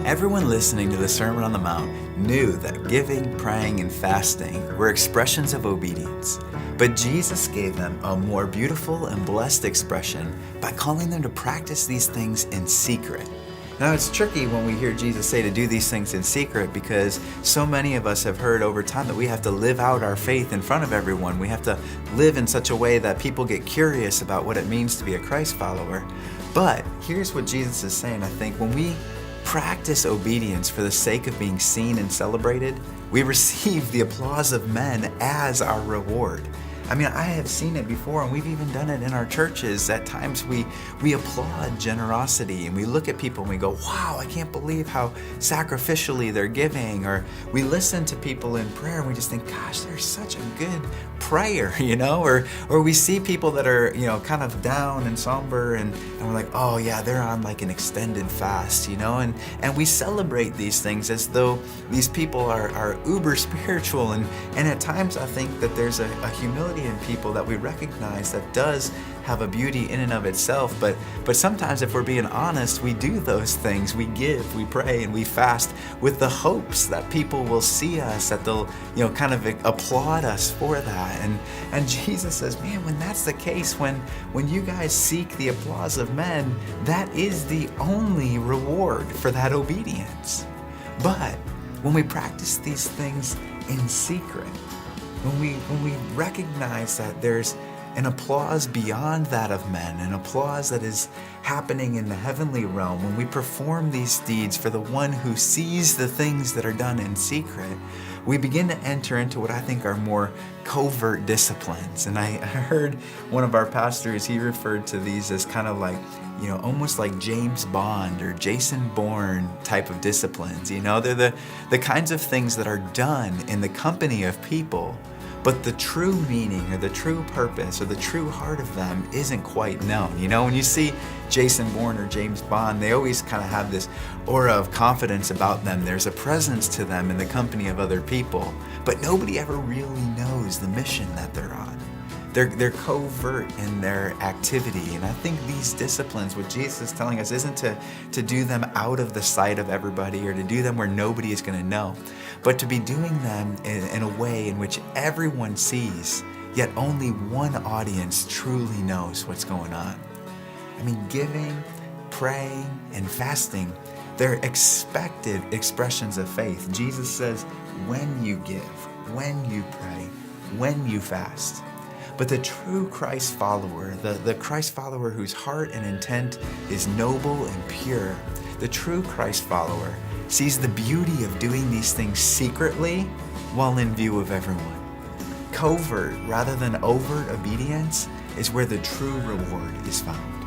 Everyone listening to the Sermon on the Mount knew that giving, praying, and fasting were expressions of obedience. But Jesus gave them a more beautiful and blessed expression by calling them to practice these things in secret. Now, it's tricky when we hear Jesus say to do these things in secret because so many of us have heard over time that we have to live out our faith in front of everyone. We have to live in such a way that people get curious about what it means to be a Christ follower. But here's what Jesus is saying, I think. When we practice obedience for the sake of being seen and celebrated, we receive the applause of men as our reward. I mean, I have seen it before, and we've even done it in our churches. At times we applaud generosity, and we look at people and we go, wow, I can't believe how sacrificially they're giving. Or we listen to people in prayer and we just think, gosh, they're such a good prayer, or we see people that are, kind of down and somber, and we're like, oh yeah, they're on like an extended fast, and we celebrate these things as though these people are uber spiritual, and at times I think that there's a humility in people that we recognize that does have a beauty in and of itself, but sometimes if we're being honest, we do those things. We give, we pray, and we fast with the hopes that people will see us, that they'll kind of applaud us for that. And Jesus says, man, when that's the case, when you guys seek the applause of men, that is the only reward for that obedience. But when we practice these things in secret, when we recognize that there's an applause beyond that of men, an applause that is happening in the heavenly realm, when we perform these deeds for the one who sees the things that are done in secret, we begin to enter into what I think are more covert disciplines. And I heard one of our pastors, he referred to these as kind of like, almost like James Bond or Jason Bourne type of disciplines. They're the kinds of things that are done in the company of people, but the true meaning or the true purpose or the true heart of them isn't quite known. When you see Jason Bourne or James Bond, they always kind of have this aura of confidence about them. There's a presence to them in the company of other people, but nobody ever really knows the mission that they're on. They're covert in their activity. And I think these disciplines, what Jesus is telling us, isn't to do them out of the sight of everybody or to do them where nobody is going to know, but to be doing them in a way in which everyone sees, yet only one audience truly knows what's going on. I mean, giving, praying, and fasting, they're expected expressions of faith. Jesus says, when you give, when you pray, when you fast. But the true Christ follower, the Christ follower whose heart and intent is noble and pure, the true Christ follower sees the beauty of doing these things secretly while in view of everyone. Covert rather than overt obedience is where the true reward is found.